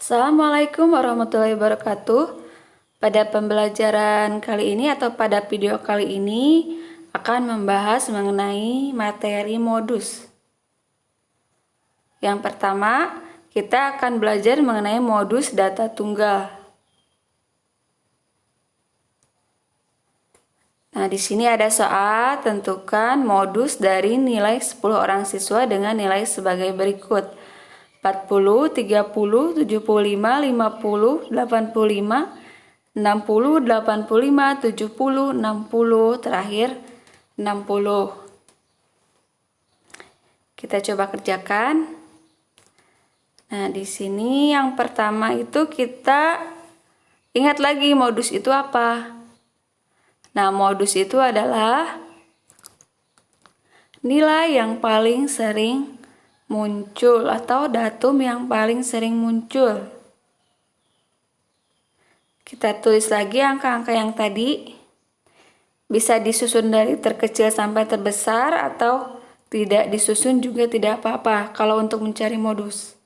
Assalamualaikum warahmatullahi wabarakatuh. Pada pembelajaran kali ini atau pada video kali ini akan membahas mengenai materi modus. Yang pertama, kita akan belajar mengenai modus data tunggal. Nah, di sini ada soal, tentukan modus dari nilai 10 orang siswa dengan nilai sebagai berikut. 40, 30, 75, 50, 85, 60, 85, 70, 60, terakhir 60. Kita coba kerjakan. Nah, di sini yang pertama itu kita ingat lagi modus itu apa? Nah, modus itu adalah nilai yang paling sering muncul atau datum yang paling sering muncul. Kita tulis lagi angka-angka yang tadi. Bisa disusun dari terkecil sampai terbesar atau tidak disusun juga tidak apa-apa kalau untuk mencari modus.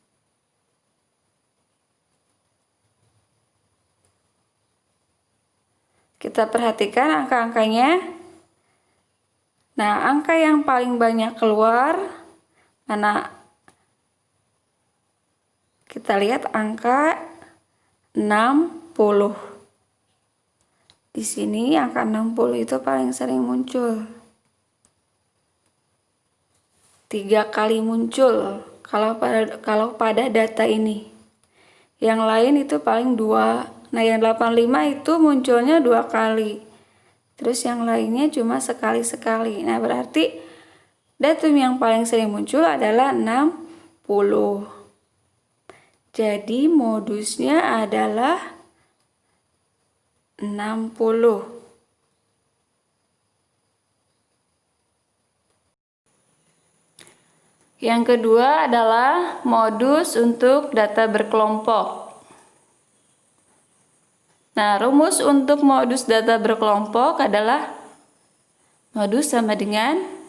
Kita perhatikan angka-angkanya. Nah, angka yang paling banyak keluar mana? Kita lihat angka 60. Di sini angka 60 itu paling sering muncul. 3 kali muncul kalau pada data ini. Yang lain itu paling 2. Nah, yang 85 itu munculnya 2 kali. Terus yang lainnya cuma sekali-sekali. Nah, berarti datum yang paling sering muncul adalah 60. Jadi modusnya adalah 60. Yang kedua adalah modus untuk data berkelompok. Nah, rumus untuk modus data berkelompok adalah modus sama dengan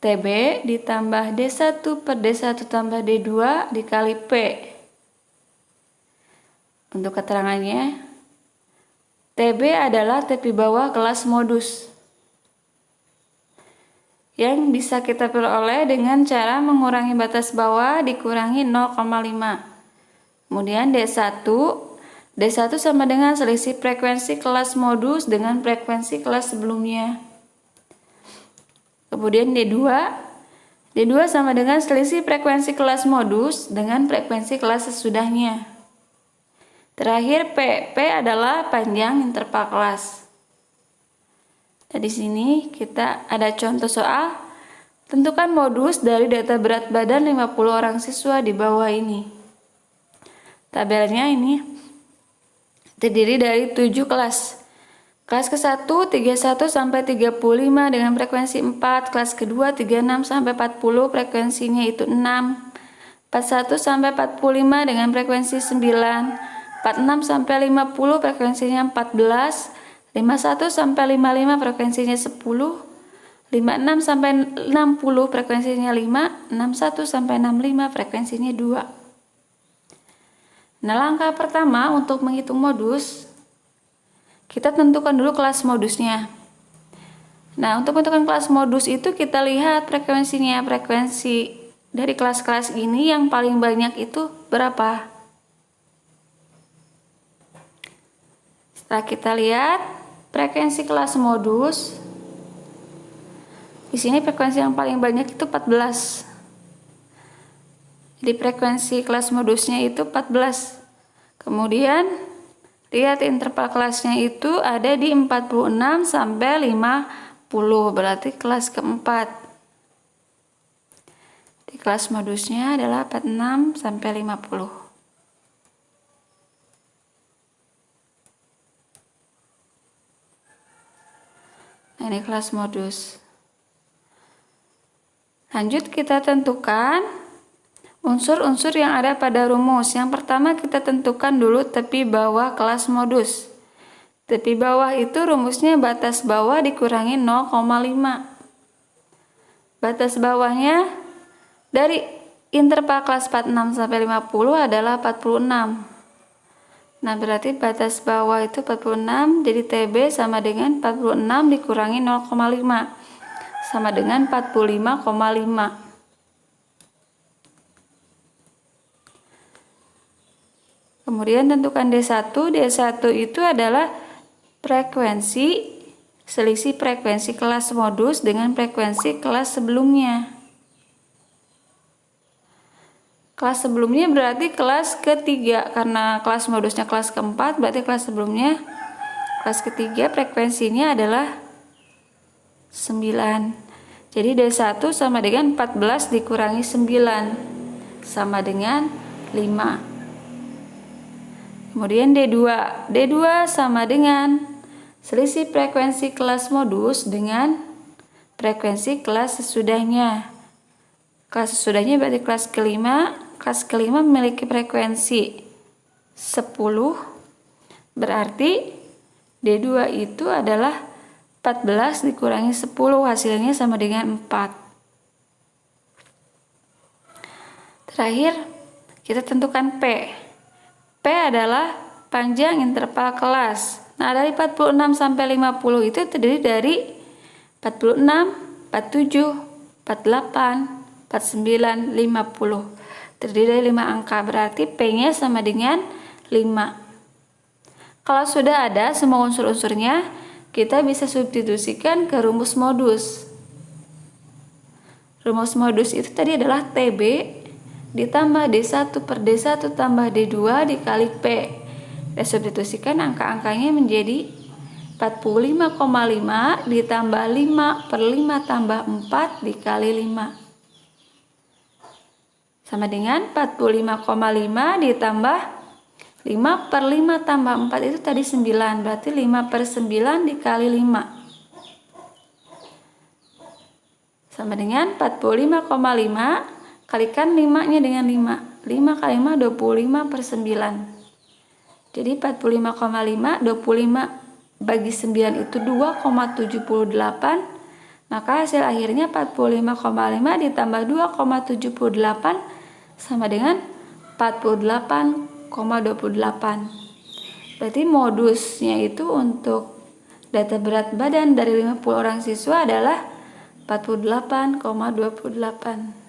TB ditambah D1 per D1 tambah D2 dikali P. Untuk keterangannya, TB adalah tepi bawah kelas modus yang bisa kita peroleh dengan cara mengurangi batas bawah dikurangi 0,5. Kemudian D1 sama dengan selisih frekuensi kelas modus dengan frekuensi kelas sebelumnya. Kemudian D2 sama dengan selisih frekuensi kelas modus dengan frekuensi kelas sesudahnya. Terakhir P adalah panjang interval kelas. Nah, di sini kita ada contoh soal. Tentukan modus dari data berat badan 50 orang siswa di bawah ini. Tabelnya ini terdiri dari 7 kelas. Kelas ke-1 31 sampai 35 dengan frekuensi 4, kelas kedua 36 sampai 40 frekuensinya itu 6, 41 sampai 45 dengan frekuensi 9, 46 sampai 50 frekuensinya 14, 51 sampai 55 frekuensinya 10, 56 sampai 60 frekuensinya 5, 61 sampai 65 frekuensinya 2. Nah, langkah pertama untuk menghitung modus, kita tentukan dulu kelas modusnya. Nah, untuk menentukan kelas modus itu kita lihat frekuensinya. Frekuensi dari kelas-kelas ini yang paling banyak itu berapa? Setelah kita lihat frekuensi kelas modus, di sini frekuensi yang paling banyak itu 14. Jadi frekuensi kelas modusnya itu 14. Kemudian lihat interval kelasnya itu ada di 46 sampai 50, berarti kelas keempat. Di kelas modusnya adalah 46 sampai 50. Nah, ini kelas modus. Lanjut kita tentukan unsur-unsur yang ada pada rumus. Yang pertama kita tentukan dulu tepi bawah kelas modus. Tepi bawah itu rumusnya batas bawah dikurangi 0,5. Batas bawahnya dari interval kelas 46 sampai 50 adalah 46. Nah, berarti batas bawah itu 46, jadi TB sama dengan 46 dikurangi 0,5 sama dengan 45,5. Kemudian tentukan D1. D1 itu adalah selisih frekuensi kelas modus dengan frekuensi kelas sebelumnya. Kelas sebelumnya berarti kelas ketiga, karena kelas modusnya kelas keempat, berarti kelas sebelumnya kelas ketiga, frekuensinya adalah 9. Jadi D1 sama dengan 14 dikurangi 9 sama dengan 5. Kemudian D2. D2 sama dengan selisih frekuensi kelas modus dengan frekuensi kelas sesudahnya. Kelas sesudahnya berarti kelas kelima. Kelas kelima memiliki frekuensi 10, berarti D2 itu adalah 14 dikurangi 10, hasilnya sama dengan 4. Terakhir, kita tentukan P. P adalah panjang interval kelas. Nah, dari 46 sampai 50 itu terdiri dari 46, 47, 48, 49, 50. Terdiri dari 5 angka, berarti P-nya sama dengan 5. Kalau sudah ada semua unsur-unsurnya, kita bisa substitusikan ke rumus modus. Rumus modus itu tadi adalah TB ditambah D1 per D1 tambah D2 dikali P. Kita substitusikan angka-angkanya menjadi 45,5 ditambah 5 per 5 tambah 4 dikali 5. Sama dengan 45,5 ditambah 5 per 5 tambah 4 itu tadi 9. Berarti 5 per 9 dikali 5. Sama dengan 45,5 kalikan 5-nya dengan 5. 5 kali 5 25 per 9. Jadi 45,5 25 bagi 9 itu 2,78. Maka hasil akhirnya 45,5 ditambah 2,78 sama dengan 48,28. Berarti modusnya itu untuk data berat badan dari 50 orang siswa adalah 48,28.